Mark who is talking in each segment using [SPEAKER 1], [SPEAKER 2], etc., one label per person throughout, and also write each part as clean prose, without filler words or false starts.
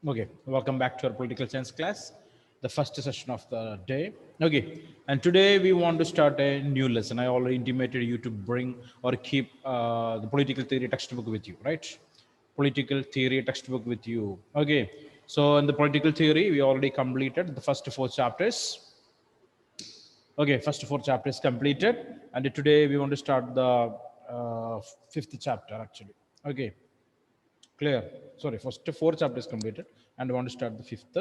[SPEAKER 1] Okay, welcome back to our political science class, the first session of the day. Okay, and today we want to start a new lesson. I already intimated you to bring or keep the political theory textbook with you, right? Political theory textbook with you. Okay, so in the political theory, we already completed the first four chapters. Okay, first four chapters completed, and today we want to start the fifth chapter actually. Okay, clear. Sorry, first four chapters completed, and I want to start the fifth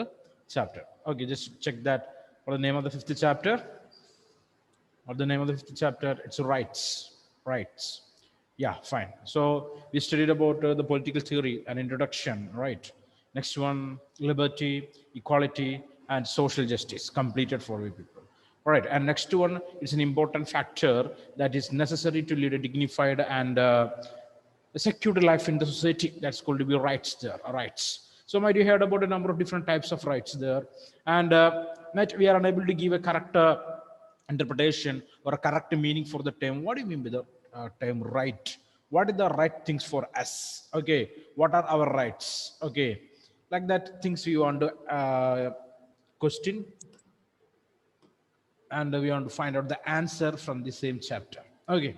[SPEAKER 1] chapter. Okay, just check that. What the name of the fifth chapter? What the name of the fifth chapter? It's rights. Rights. Yeah, fine. So we studied about the political theory and introduction, right? Next one, liberty, equality, and social justice, completed for we people. All right, and next one is an important factor that is necessary to lead a dignified and a secure life in the society. That's called to be rights there, rights. So might you heard about a number of different types of rights there, and might we are unable to give a correct interpretation or a correct meaning for the term. What do you mean by the term right? What are the right things for us? Okay, what are our rights? Okay, like that things we want to question, and we want to find out the answer from the same chapter. Okay,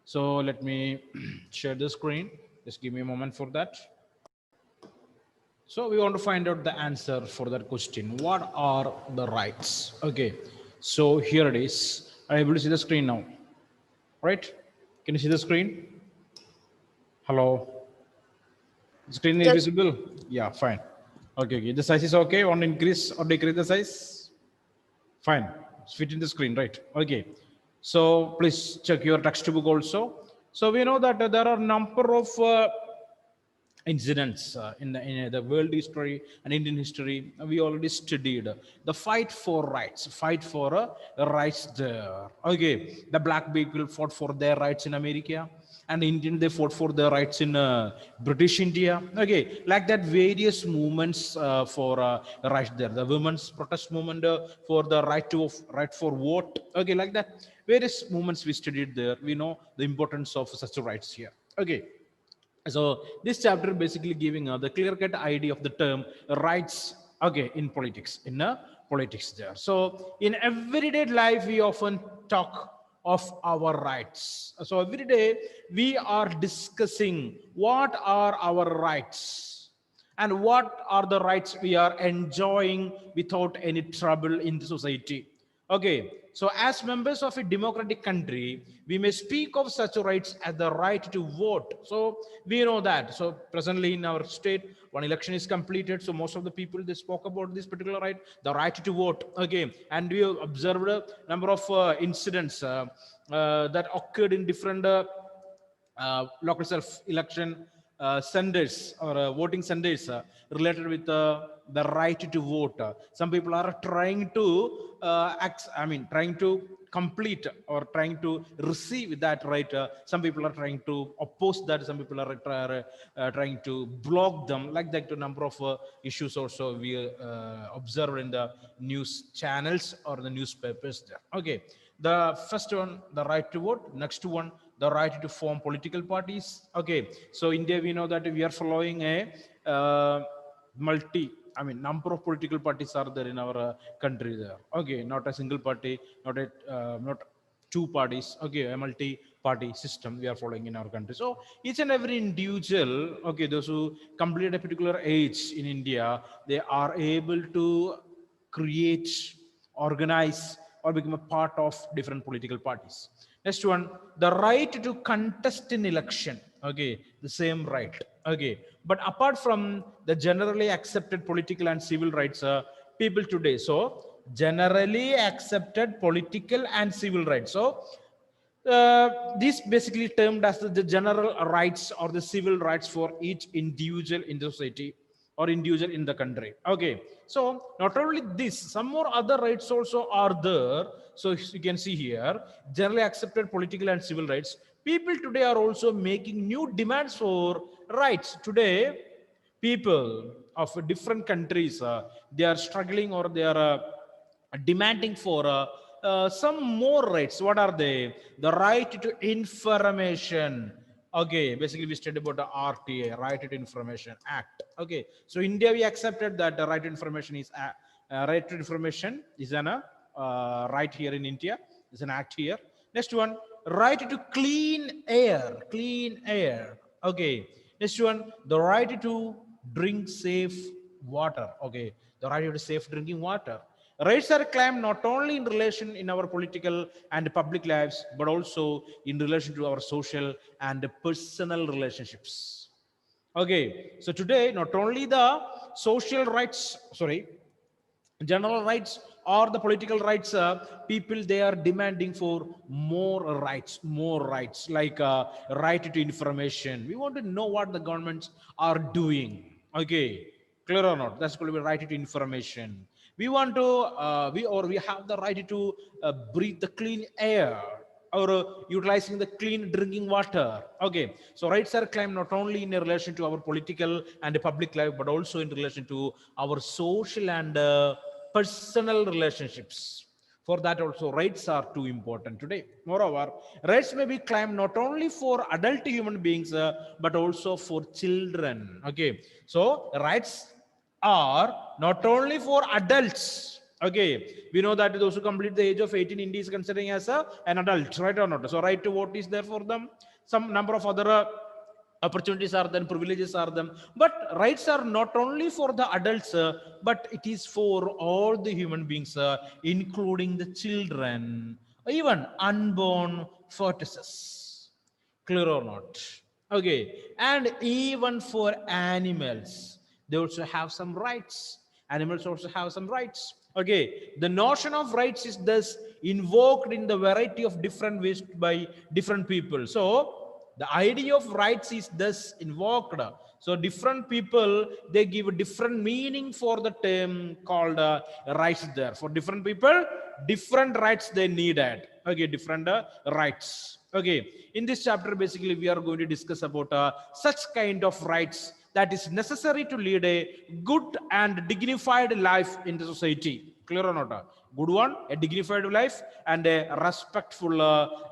[SPEAKER 1] so let me share the screen. Just give me a moment for that. So we want to find out the answer for that question. What are the rights? Okay, so here it is. Are you able to see the screen now? Right? Can you see the screen? Hello? The screen is
[SPEAKER 2] Yes.
[SPEAKER 1] visible? Yeah, fine. Okay, okay. The size is okay. Want to increase or decrease the size? Fine. It's fit in the screen, right? Okay. So please check your textbook also. So we know that there are number of incidents in the world history and Indian history. We already studied the fight for rights, fight for rights there. Okay, the black people fought for their rights in America, and Indian they fought for their rights in British India. Okay, like that various movements for rights there. The women's protest movement for the right for vote. Okay, like that various movements we studied there. We know the importance of such rights here. Okay, so this chapter basically giving the clear-cut idea of the term rights. Okay, in politics, in politics there. So in everyday life, we often talk of our rights. So every day we are discussing what are our rights and what are the rights we are enjoying without any trouble in the society. Okay, so as members of a democratic country, we may speak of such rights as the right to vote. So we know that. So presently in our state, one election is completed. So most of the people they spoke about this particular right, the right to vote. Okay, and we observed a number of incidents that occurred in different local self-election centers or voting centers related with the right to vote. Some people are trying to, trying to complete or trying to receive that right. Some people are trying to oppose that. Some people are trying to block them. Like that, a number of issues also we observed in the news channels or the newspapers there. Okay, the first one, the right to vote. Next one, the right to form political parties. Okay, so India, we know that we are following a number of political parties are there in our country there. Okay, not a single party, not two parties. Okay, a multi-party system we are following in our country. So each and every individual, okay, those who complete a particular age in India, they are able to create, organize, or become a part of different political parties. Next one, the right to contest in election. Okay, the same right. Okay, but apart from the generally accepted political and civil rights, people today, so generally accepted political and civil rights. So this basically termed as the general rights or the civil rights for each individual in the society or individual in the country. Okay, so not only this, some more other rights also are there. So you can see here, generally accepted political and civil rights. People today are also making new demands for rights. Today, people of different countries, they are struggling or they are demanding for some more rights. What are they? The right to information. Okay, basically we studied about the RTA, Right to Information Act. Okay, so India we accepted that the right to information is right to information is an right here in India. Is an act here. Next one, right to clean air, clean air. Okay. Next one, the right to drink safe water. Okay, the right to safe drinking water. Rights are claimed not only in relation in our political and public lives, but also in relation to our social and personal relationships. Okay, so today not only the social rights, sorry, general rights or the political rights, people they are demanding for more rights like right to information. We want to know what the governments are doing. Okay, clear or not? That's going to be right to information. We want to we have the right to breathe the clean air or utilizing the clean drinking water. Okay, so rights are claimed not only in relation to our political and public life, but also in relation to our social and personal relationships. For that also rights are too important today. Moreover, rights may be claimed not only for adult human beings, but also for children. Okay, so rights are not only for adults. Okay, we know that those who complete the age of 18, India is considering as an adult, right or not? So right to vote is there for them. Some number of other opportunities are there, privileges are them, but rights are not only for the adults, but it is for all the human beings, including the children, even unborn fetuses. Clear or not? Okay, and even for animals, they also have some rights. Animals also have some rights. Okay, the notion of rights is thus invoked in the variety of different ways by different people. So the idea of rights is thus invoked. So different people they give a different meaning for the term called rights. There for different people, different rights they needed. Okay, different rights. Okay, in this chapter basically we are going to discuss about such kind of rights that is necessary to lead a good and dignified life in the society. Clear or not? A good one, a dignified life, and a respectful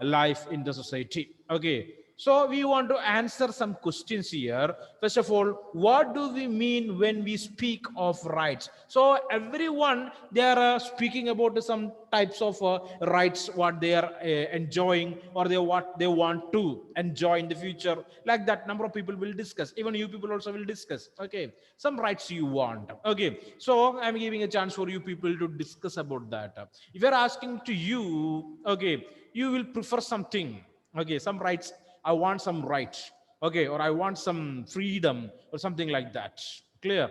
[SPEAKER 1] life in the society. Okay, so we want to answer some questions here. First of all, what do we mean when we speak of rights? So everyone they are speaking about some types of rights, what they are enjoying, or they what they want to enjoy in the future. Like that, number of people will discuss. Even you people also will discuss. Okay, some rights you want. Okay, so I'm giving a chance for you people to discuss about that. If you're asking to you, okay, you will prefer something. Okay, some rights. I want some right. Okay, or I want some freedom or something like that. Clear?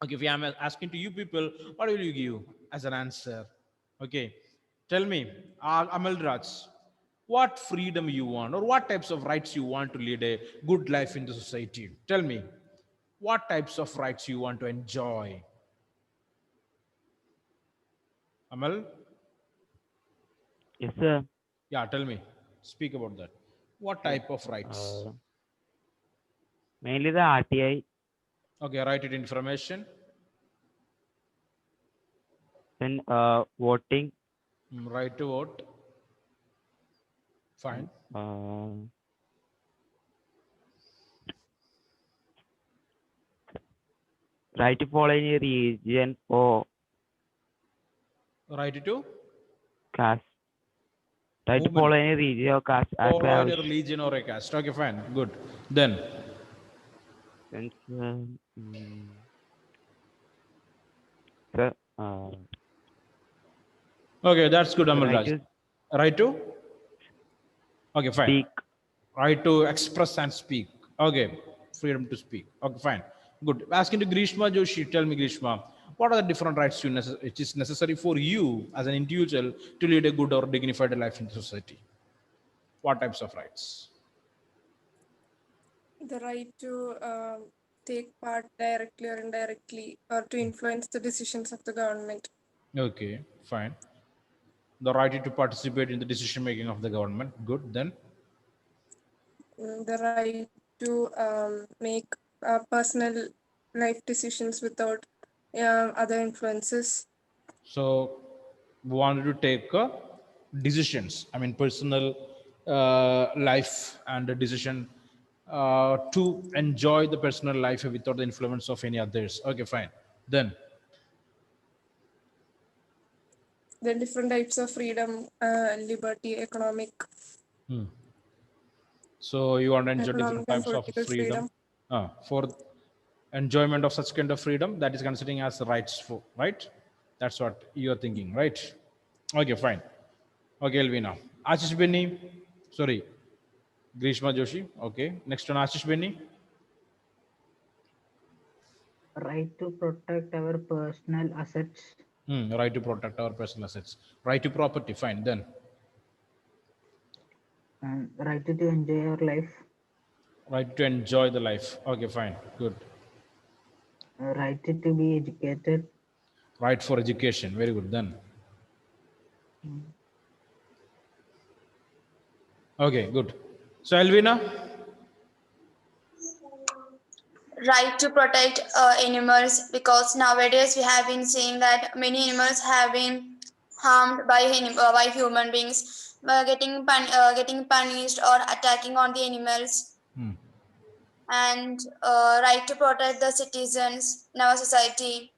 [SPEAKER 1] Okay, if I'm asking to you people, what will you give as an answer? Okay, tell me, Amal Raj, what freedom you want or what types of rights you want to lead a good life in the society? Tell me, what types of rights you want to enjoy? Amal?
[SPEAKER 2] Yes, sir.
[SPEAKER 1] Yeah, tell me. Speak about that. What
[SPEAKER 2] So,
[SPEAKER 1] type of rights?
[SPEAKER 2] uh, mainly the RTI,
[SPEAKER 1] Okay, right to information.
[SPEAKER 2] then voting,
[SPEAKER 1] Right to vote.
[SPEAKER 2] and
[SPEAKER 1] Fine.
[SPEAKER 2] right to follow any region or
[SPEAKER 1] Right to
[SPEAKER 2] caste. Right to
[SPEAKER 1] movement.
[SPEAKER 2] follow any region or caste as
[SPEAKER 1] Follow
[SPEAKER 2] per
[SPEAKER 1] any
[SPEAKER 2] wish.
[SPEAKER 1] religion or a caste. Okay, fine. Good. Then,
[SPEAKER 2] Then, mm, sir,
[SPEAKER 1] okay, that's good,
[SPEAKER 2] the
[SPEAKER 1] Amal
[SPEAKER 2] right
[SPEAKER 1] Raj.
[SPEAKER 2] to
[SPEAKER 1] Right to? Okay, fine.
[SPEAKER 2] speak.
[SPEAKER 1] Right to express and speak. Okay, freedom to speak. Okay, fine. Good. Asking to Grishma Joshi, tell me, Grishma, what are the different rights it is necessary for you as an individual to lead a good or dignified life in society? What types of rights?
[SPEAKER 3] The right to take part directly or indirectly or to influence the decisions of the government.
[SPEAKER 1] Okay, fine. The right to participate in the decision making of the government. Good. Then,
[SPEAKER 3] The right to make personal life decisions without other influences.
[SPEAKER 1] so we wanted to take decisions. I mean, personal life and a decision to enjoy the personal life without the influence of any others. Okay, fine. Then,
[SPEAKER 3] Then different types of freedom, liberty,
[SPEAKER 1] so you want to enjoy different
[SPEAKER 3] economic and
[SPEAKER 1] types of
[SPEAKER 3] political
[SPEAKER 1] freedom.
[SPEAKER 3] freedom.
[SPEAKER 1] For enjoyment of such kind of freedom, that is considering as rights for, right? That's what you're thinking, right? Okay, fine. Okay, Elvina. Ashish Benny. Sorry, Grishma Joshi. Okay. Next one, Ashish Benny.
[SPEAKER 4] Right to protect our personal assets.
[SPEAKER 1] Right to protect our personal assets. Right to property. Fine. Then,
[SPEAKER 4] And right to enjoy our life.
[SPEAKER 1] right to enjoy the life. Okay, fine. Good.
[SPEAKER 4] Right to be educated.
[SPEAKER 1] Right for education. Very good. Then,
[SPEAKER 4] Mm.
[SPEAKER 1] okay, good. So, Elvina.
[SPEAKER 5] Right to protect animals, because nowadays we have been seeing that many animals have been harmed by human beings, getting punished or attacking on the animals. And right to protect the citizens in our society,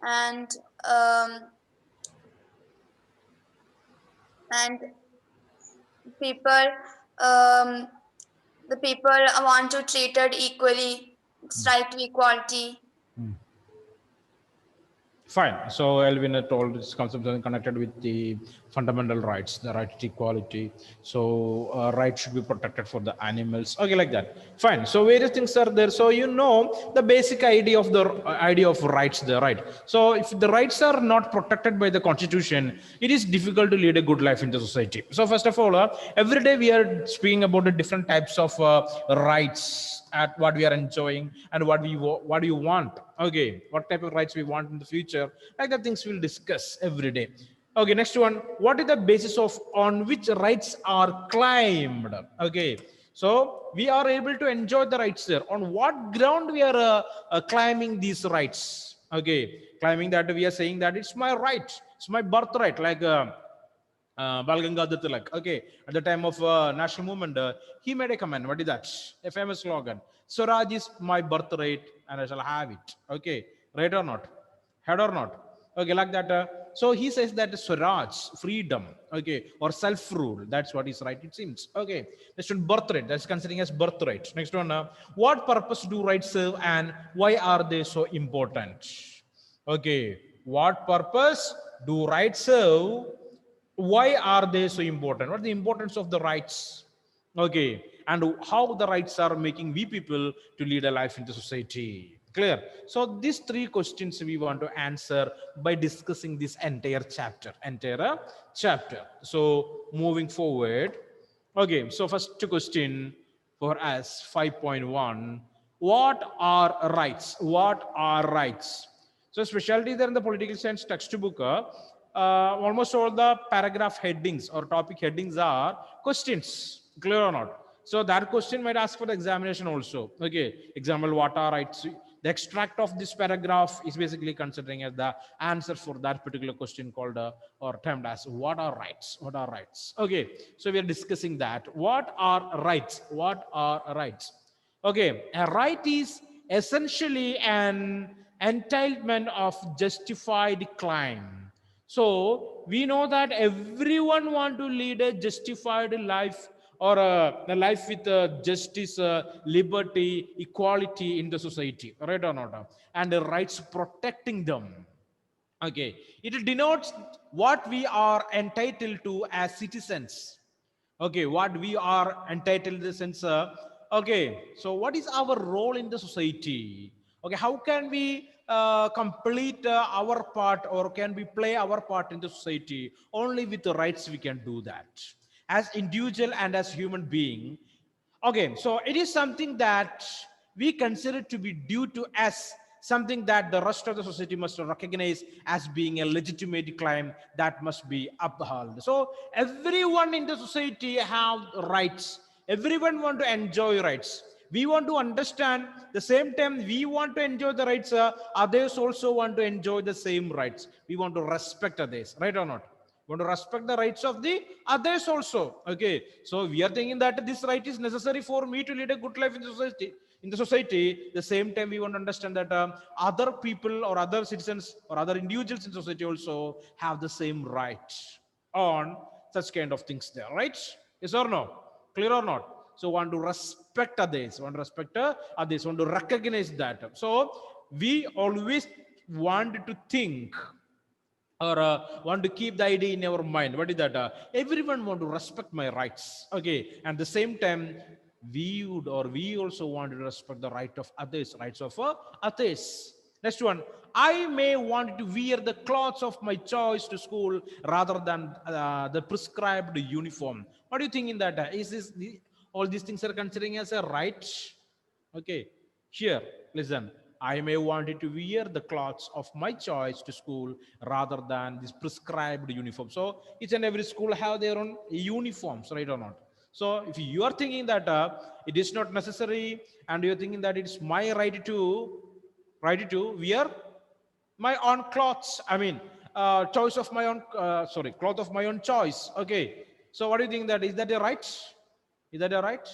[SPEAKER 5] and um, and people, um, the people want to treated equally. It's right to equality.
[SPEAKER 1] Fine. So Elvin told this concept is connected with the fundamental rights, the right to equality. So rights should be protected for the animals. Okay, like that. Fine. So various things are there. So you know the basic idea of the idea of rights there, right? So if the rights are not protected by the constitution, it is difficult to lead a good life in the society. So first of all, every day we are speaking about the different types of rights at what we are enjoying and what do you want. Okay, what type of rights we want in the future, like the things we'll discuss every day. Okay, next one, what is the basis of on which rights are claimed? Okay, so we are able to enjoy the rights there. On what ground we are claiming these rights? Okay, claiming that we are saying that it's my right, it's my birthright, like Bal Gangadhar Tilak. Okay, at the time of national movement, he made a comment. What is that? A famous slogan: "Swaraj is my birthright, and I shall have it." Okay, right or not? Head or not? Okay, like that. So he says that Swaraj, freedom, okay, or self-rule. That's what is right. It seems. Okay, next one, birthright. That's considering as birthright. Next one, what purpose do rights serve, and why are they so important? Okay, what purpose do rights serve? Why are they so important? What is the importance of the rights? Okay, and how the rights are making we people to lead a life in the society. Clear? So these three questions we want to answer by discussing this entire chapter. So moving forward, okay, so first question for us, 5.1. What are rights? What are rights? So specialty there in the political science textbook, almost all the paragraph headings or topic headings are questions. Clear or not? So that question might ask for the examination also. Okay, example, what are rights? The extract of this paragraph is basically considering as the answer for that particular question called or termed as what are rights? What are rights? Okay, so we are discussing that. What are rights? What are rights? Okay, a right is essentially an entitlement of justified claim. So we know that everyone want to lead a justified life or a life with justice, liberty, equality in the society, right or not? And the rights protecting them. Okay, it denotes what we are entitled to as citizens. Okay, what we are entitled in the sense, okay, so what is our role in the society? Okay, how can we complete our part, or can we play our part in the society? Only with the rights we can do that as individual and as human being. Okay, so it is something that we consider to be due to us, something that the rest of the society must recognize as being a legitimate claim that must be upheld. So everyone in the society have rights. Everyone want to enjoy rights. We want to understand the same time we want to enjoy the rights, others also want to enjoy the same rights. We want to respect others, right or not? want to respect the rights of the others also. Okay, so we are thinking that this right is necessary for me to lead a good life in society. In the society, the same time we want to understand that other people or other citizens or other individuals in society also have the same right on such kind of things there, right? Yes or no? Clear or not? So want to respect others, want to respect others, want to recognize that. So we always want to think or want to keep the idea in our mind. What is that? Everyone want to respect my rights. Okay, and the same time, we also want to respect the right of others, rights of others. Next one, I may want to wear the clothes of my choice to school rather than the prescribed uniform. What do you think in that? Is this all these things are considering as a right? Okay, here, listen. I may want to wear the clothes of my choice to school rather than this prescribed uniform. So each and every school have their own uniforms, right or not? So if you are thinking that it is not necessary and you're thinking that it's my right to wear my own clothes, I mean, choice of my own, sorry, cloth of my own choice. Okay. So what do you think that, is that a right? Is that a right?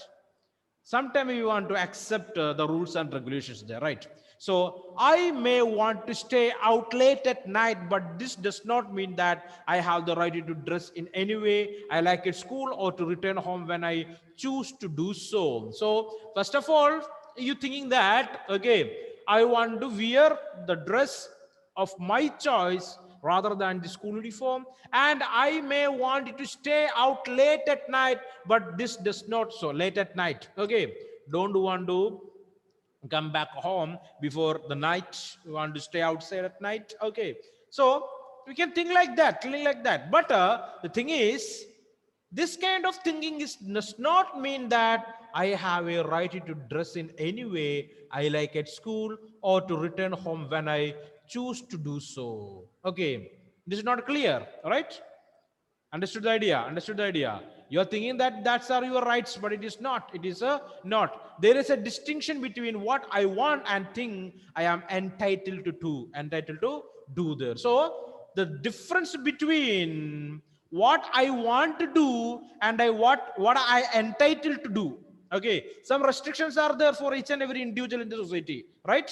[SPEAKER 1] Sometimes we want to accept the rules and regulations there, right? So I may want to stay out late at night, but this does not mean that I have the right to dress in any way I like at school or to return home when I choose to do so. So first of all, you thinking that, okay, I want to wear the dress of my choice rather than the school uniform, and I may want to stay out late at night, but this does not, so late at night, okay, don't want to come back home before the night, we want to stay outside at night. Okay, so we can think like that, but the thing is, this kind of thinking does not mean that I have a right to dress in any way I like at school or to return home when I choose to do so. Okay, this is not clear, right? Understood the idea? Understood the idea? You're thinking that that's are your rights, but it is not. It is a not. There is a distinction between what I want and think I am entitled to do. Entitled to do there. So the difference between what I want to do and what I entitled to do. Okay. Some restrictions are there for each and every individual in the society, right?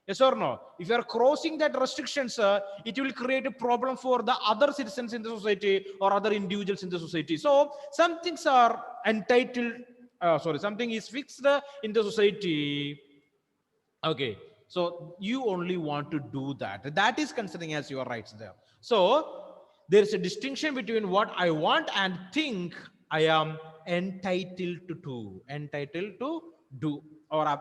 [SPEAKER 1] Yes or no? If you are crossing that restrictions, it will create a problem for the other citizens in the society or other individuals in the society. So some things are entitled, something is fixed in the society. Okay, so you only want to do that. That is considering as your rights there. So there is a distinction between what I want and think I am entitled to do, or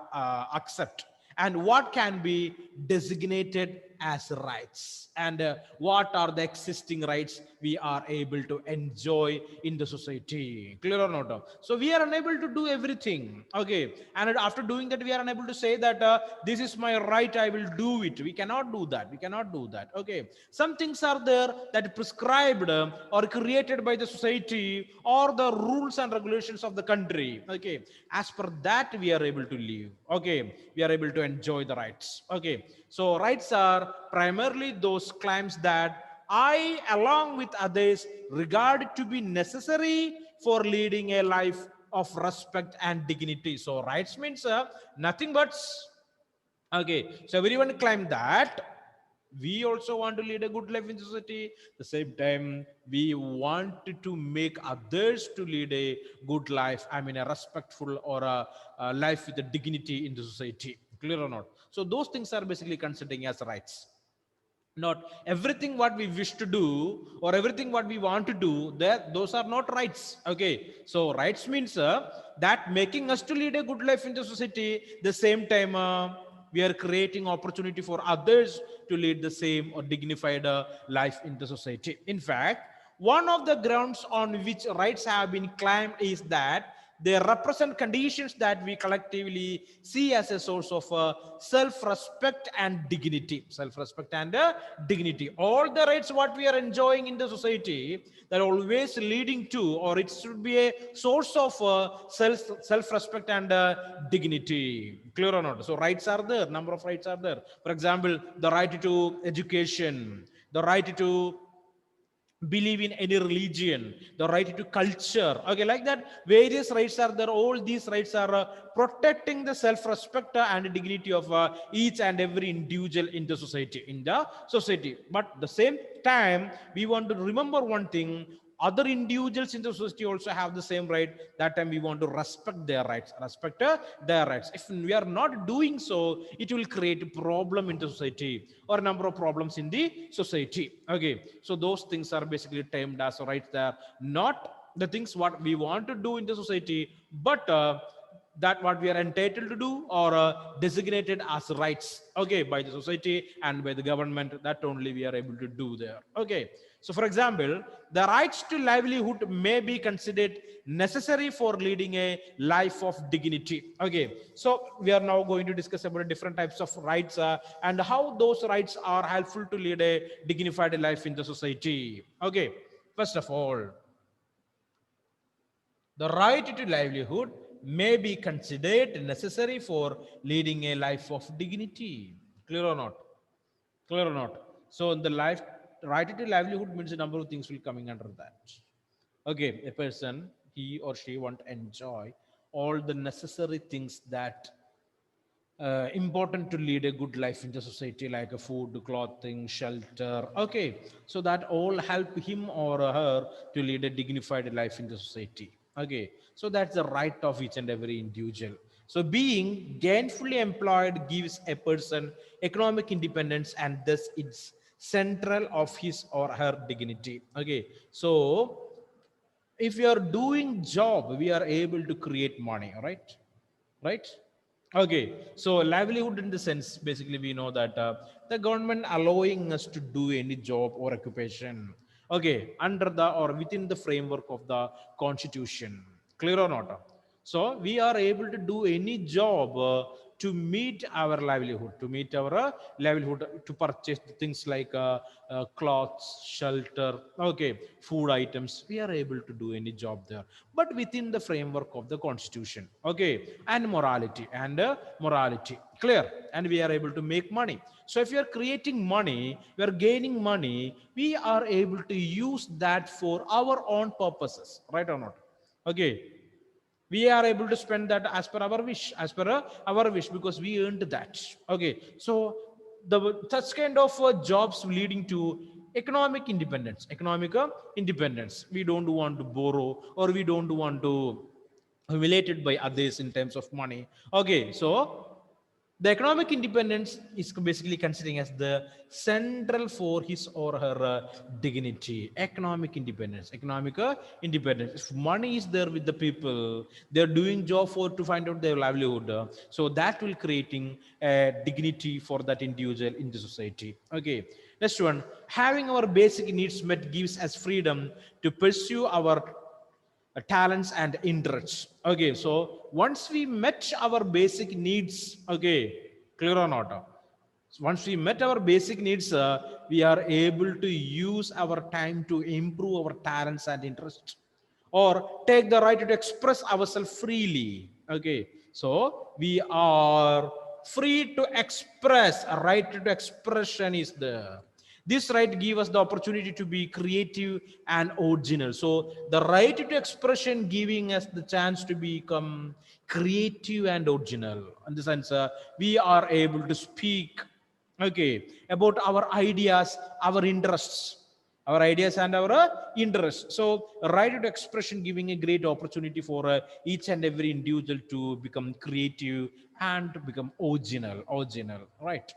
[SPEAKER 1] accept, and what can be designated as rights, and what are the existing rights we are able to enjoy in the society. Clear or not? So we are unable to do everything. Okay, and after doing that, we are unable to say that this is my right, I will do it. We cannot do that. We cannot do that. Okay, some things are there that prescribed or created by the society or the rules and regulations of the country. Okay, as per that we are able to live. Okay, we are able to enjoy the rights. Okay, so rights are primarily those claims that I, along with others, regard to be necessary for leading a life of respect and dignity. So rights means nothing but, okay, so everyone claim that we also want to lead a good life in society. The same time, we want to make others to lead a good life. I mean, a respectful or a life with a dignity in the society. Clear or not? So those things are basically considering as rights. Not everything what we wish to do or everything what we want to do, that those are not rights. Okay, so rights means that making us to lead a good life in the society. The same time, we are creating opportunity for others to lead the same or dignified life in the society. In fact, one of the grounds on which rights have been claimed is that they represent conditions that we collectively see as a source of self-respect and dignity. Self-respect and dignity. All the rights what we are enjoying in the society, that are always leading to, or it should be a source of self-respect and dignity. Clear or not? So rights are there. Number of rights are there. For example, the right to education, the right to believe in any religion, the right to culture, okay, like that. Various rights are there. All these rights are protecting the self-respect and dignity of each and every individual in the society. But at the same time, we want to remember one thing: other individuals in the society also have the same right. That time we want to respect their rights, if we are not doing so, it will create a problem in the society, or a number of problems in the society. Okay, so those things are basically termed as rights. They are not the things what we want to do in the society, but that what we are entitled to do, or designated as rights, okay, by the society and by the government. That only we are able to do there. Okay, so for example, the rights to livelihood may be considered necessary for leading a life of dignity. Okay, so we are now going to discuss about different types of rights, and how those rights are helpful to lead a dignified life in the society. Okay, first of all, the right to livelihood may be considered necessary for leading a life of dignity. Clear or not? Clear or not? So the right to livelihood means a number of things will coming under that. Okay, a person, he or she want to enjoy all the necessary things that important to lead a good life in the society, like a food, clothing, shelter. Okay, so that all help him or her to lead a dignified life in the society. Okay, so that's the right of each and every individual. So being gainfully employed gives a person economic independence, and thus it's central of his or her dignity. Okay, so if you are doing job, we are able to create money, right. Okay, so livelihood in the sense, basically we know that the government allowing us to do any job or occupation, okay, under the or within the framework of the constitution. Clear or not? So we are able to do any job to meet our livelihood, to purchase things like clothes, shelter, okay, food items. We are able to do any job there, but within the framework of the constitution, okay, and morality. Clear? And we are able to make money. So if you are creating money, you are gaining money, we are able to use that for our own purposes, right or not? Okay, we are able to spend that as per our wish, our wish, because we earned that. Okay, so the such kind of jobs leading to economic independence. We don't want to borrow, or we don't want to humiliated by others in terms of money. Okay, so the economic independence is basically considering as the central for his or her dignity. Economic independence, if money is there with the people, they're doing job for to find out their livelihood, so that will creating dignity for that individual in the society. Okay, next one: having our basic needs met gives us freedom to pursue our talents and interests. Okay, so once we met our basic needs, okay, clear or not? So once we met our basic needs, we are able to use our time to improve our talents and interests, or take the right to express ourselves freely. Okay, so we are free to express. A right to expression is there. This right gives us the opportunity to be creative and original. So the right to expression giving us the chance to become creative and original. In the sense, we are able to speak, okay, about our ideas, our ideas and our interests. So right to expression giving a great opportunity for each and every individual to become creative and to become original, right?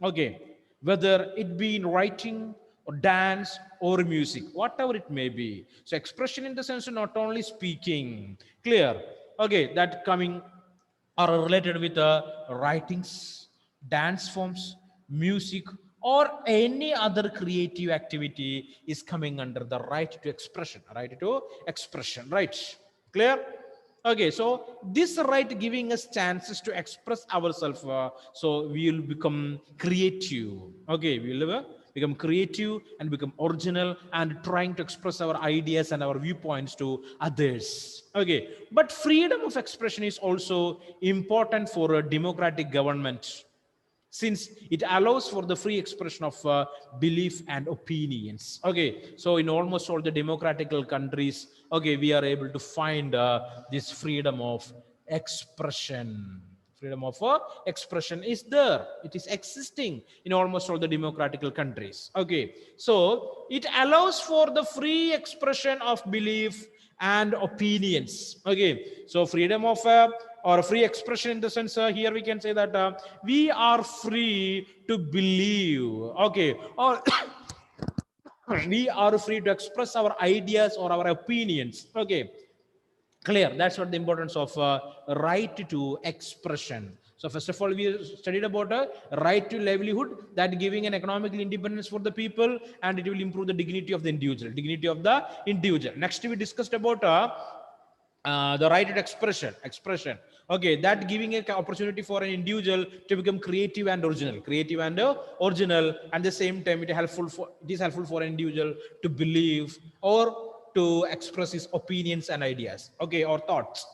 [SPEAKER 1] Okay, whether it be in writing or dance or music, whatever it may be. So expression in the sense of not only speaking. Clear? Okay, that coming are related with writings, dance forms, music, or any other creative activity is coming under the right to expression. Right? Clear? Okay, so this right giving us chances to express ourselves, so we will become creative. Okay, we will become creative and become original and trying to express our ideas and our viewpoints to others. Okay, but freedom of expression is also important for a democratic government. since it allows for the free expression of belief and opinions. Okay, so in almost all the democratical countries, okay, we are able to find this freedom of expression. Freedom of expression is there. It is existing in almost all the democratical countries. Okay, so it allows for the free expression of belief and opinions. Okay, so freedom of or free expression, in the sense here we can say that we are free to believe, okay, or we are free to express our ideas or our opinions. Okay, clear. That's what the importance of right to expression. So first of all, we studied about a right to livelihood, that giving an economical independence for the people, and it will improve the dignity of the individual. Next we discussed about the right to expression. Okay, that giving an opportunity for an individual to become creative and original, and the same time it is helpful for an individual to believe or to express his opinions and ideas, okay, or thoughts.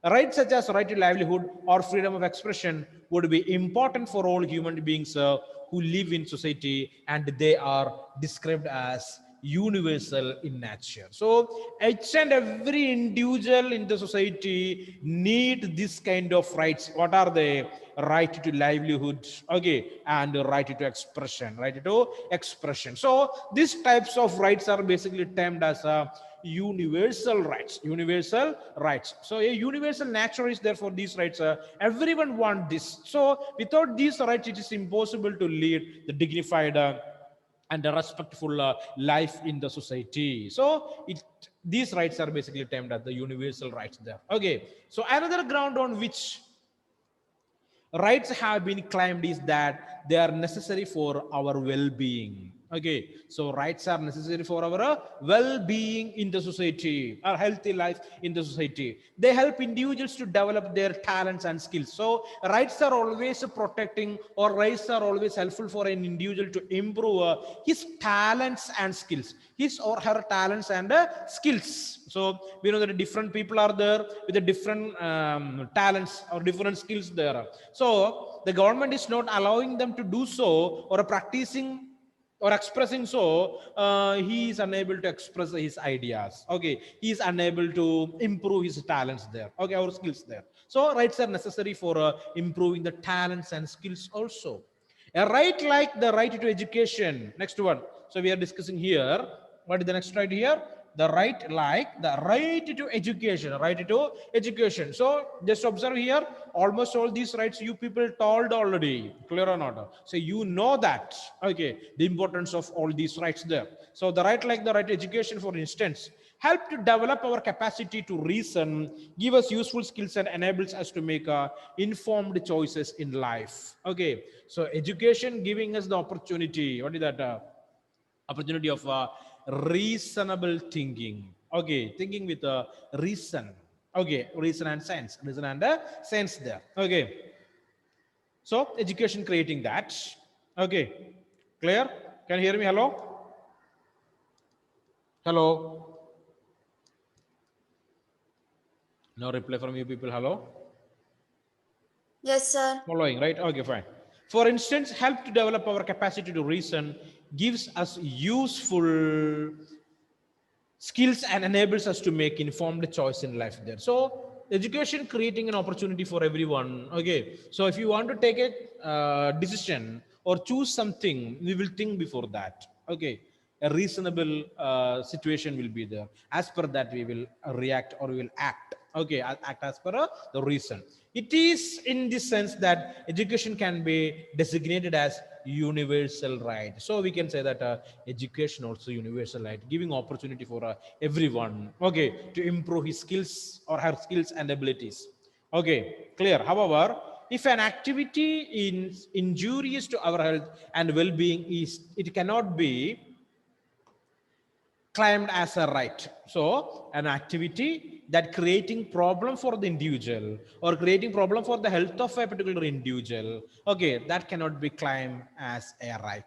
[SPEAKER 1] Rights such as right to livelihood or freedom of expression would be important for all human beings who live in society, and they are described as universal in nature. So each and every individual in the society need this kind of rights. What are they? Right to livelihood, okay, and right to expression. So these types of rights are basically termed as universal rights. So a universal nature is there for these rights. Everyone want this. So without these rights, it is impossible to lead the dignified and a respectful life in the society. So these rights are basically termed as the universal rights there. Okay, so another ground on which rights have been claimed is that they are necessary for our well-being. Okay, so rights are necessary for our well-being in the society, our healthy life in the society. They help individuals to develop their talents and skills. So rights are always protecting, or rights are always helpful for an individual to improve his talents and skills, his or her talents and skills. So we know that different people are there with the different talents or different skills there. So the government is not allowing them to do so, or practicing or expressing so, he is unable to express his ideas. Okay, he is unable to improve his talents there, okay, or skills there. So rights are necessary for improving the talents and skills also. A right like the right to education. Next one. So we are discussing here. What is the next right here? The right like the right to education. So just observe here, almost all these rights you people told already, clear or not? So you know that, okay, the importance of all these rights there. So the right like the right to education, for instance, help to develop our capacity to reason, give us useful skills, and enables us to make informed choices in life. Okay, so education giving us the opportunity, what is that? Opportunity of reasonable thinking. Okay, thinking with a reason. Okay, reason and sense there. Okay, so education creating that. Okay, clear? Can you hear me? Hello. No reply from you people. Hello.
[SPEAKER 5] Yes, sir.
[SPEAKER 1] Following, right? Okay, fine. For instance, help to develop our capacity to reason, gives us useful skills, and enables us to make informed choice in life there. So education creating an opportunity for everyone. Okay, so if you want to take a decision or choose something, we will think before that. Okay, a reasonable situation will be there. As per that, we will react or we will act. Okay, act as per the reason. It is in this sense that education can be designated as universal right. So we can say that education also universal right, giving opportunity for everyone, okay, to improve his skills or her skills and abilities. Okay, clear. However, if an activity is injurious to our health and well-being, it cannot be claimed as a right. So an activity that creating problem for the individual or creating problem for the health of a particular individual, okay, that cannot be claimed as a right.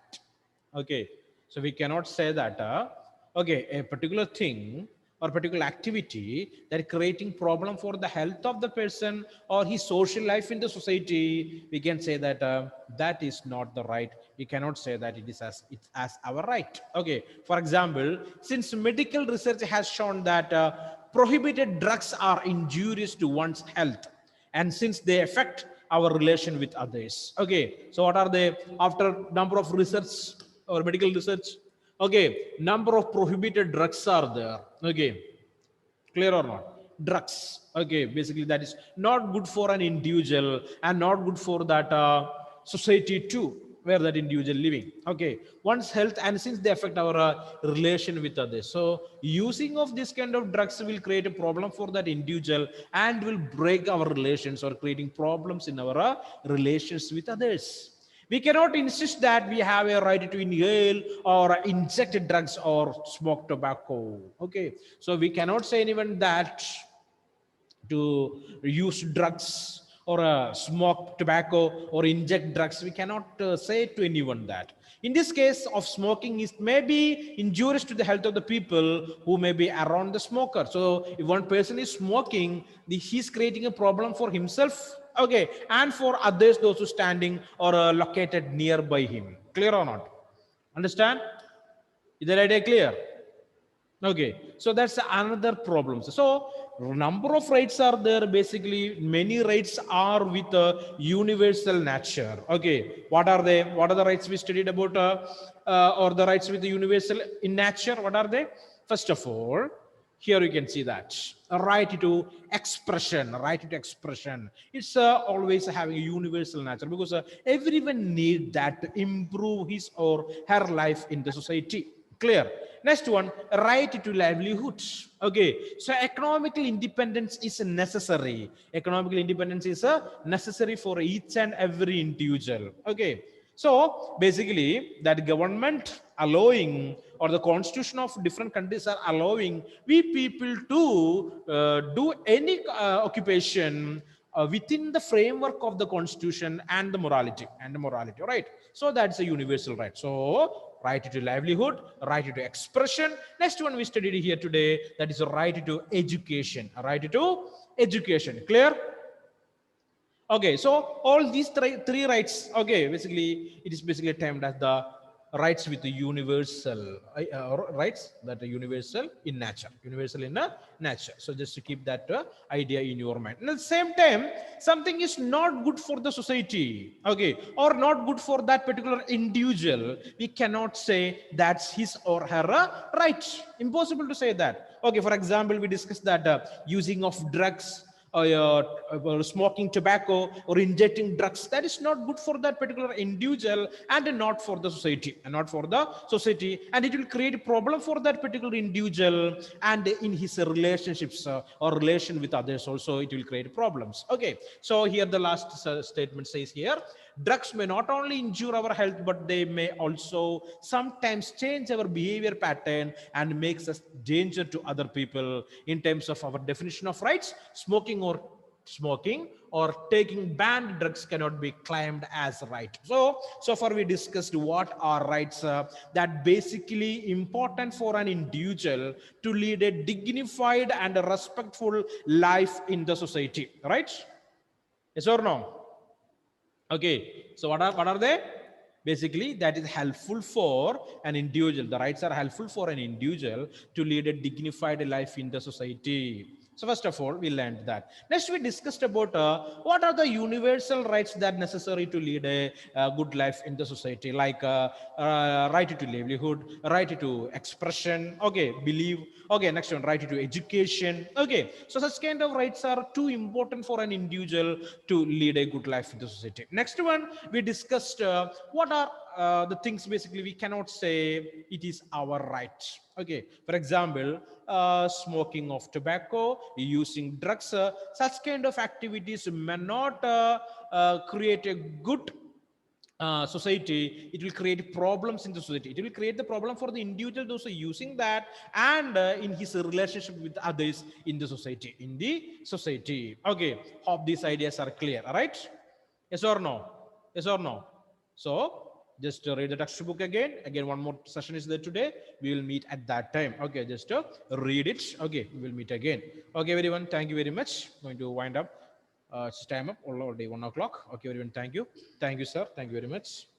[SPEAKER 1] Okay, so we cannot say that okay, a particular thing or particular activity that creating problem for the health of the person or his social life in the society, we can say that that is not the right. We cannot say that it is as our right. Okay, for example, since medical research has shown that prohibited drugs are injurious to one's health, and since they affect our relation with others. Okay, so what are they? After number of research or medical research, okay, number of prohibited drugs are there. Okay, clear or not? Drugs, okay, basically that is not good for an individual and not good for that society too, where that individual living. Okay, one's health, and since they affect our relation with others, so using of this kind of drugs will create a problem for that individual and will break our relations or creating problems in our relations with others. We cannot insist that we have a right to inhale or inject drugs or smoke tobacco. Okay, so we cannot say anyone that to use drugs or smoke tobacco or inject drugs. We cannot say to anyone that. In this case of smoking, is maybe injurious to the health of the people who may be around the smoker. So if one person is smoking, he's creating a problem for himself, okay, and for others, those who standing or located nearby him. Clear or not? Understand? Is that idea clear? Okay, so that's another problem. So number of rights are there. Basically, many rights are with a universal nature. Okay, what are they? What are the rights we studied about, or the rights with the universal in nature? What are they? First of all, here you can see that a right to expression. Right to expression. It's always having a universal nature, because everyone need that to improve his or her life in the society. Clear? Next one, right to livelihood. Okay, so economical independence is necessary. Economical independence is necessary for each and every individual. Okay, so basically that government allowing, or the constitution of different countries are allowing we people to do any occupation within the framework of the constitution and the morality, right? So that's a universal right. So right to livelihood, right to expression. Next one we studied here today, that is a right to education. A right to education. Clear? Okay, so all these three rights, okay, basically it is basically termed as the rights with the universal rights that are universal in nature, universal in nature. So just to keep that idea in your mind. And at the same time, something is not good for the society, okay, or not good for that particular individual, we cannot say that's his or her right. Impossible to say that. Okay, for example, we discussed that using of drugs, smoking tobacco or injecting drugs, that is not good for that particular individual and not for the society, and it will create a problem for that particular individual, and in his relationships or relation with others also it will create problems. Okay, so here the last statement says here, drugs may not only injure our health, but they may also sometimes change our behavior pattern and makes us danger to other people. In terms of our definition of rights, smoking or taking banned drugs cannot be claimed as right. So far we discussed what are rights that basically important for an individual to lead a dignified and a respectful life in the society, right? Yes or no? Okay, so what are they? Basically, that is helpful for an individual. The rights are helpful for an individual to lead a dignified life in the society. So first of all, we learned that. Next, we discussed about what are the universal rights that necessary to lead a good life in the society, like right to livelihood, right to expression, okay, believe, okay, next one, right to education. Okay, so such kind of rights are too important for an individual to lead a good life in the society. Next one, we discussed what are the things basically we cannot say it is our right. Okay, for example, smoking of tobacco, using drugs, such kind of activities may not create a good society. It will create problems in the society. It will create the problem for the individual those are using that, and in his relationship with others in the society. Okay, hope these ideas are clear. All right? Yes or no? Yes or no? So Just read the textbook again. Again, one more session is there today. We will meet at that time. Okay, just read it. Okay, we will meet again. Okay, everyone. Thank you very much. Going to wind up. It's time up already 1 o'clock. Okay, everyone. Thank you. Thank you, sir. Thank you very much.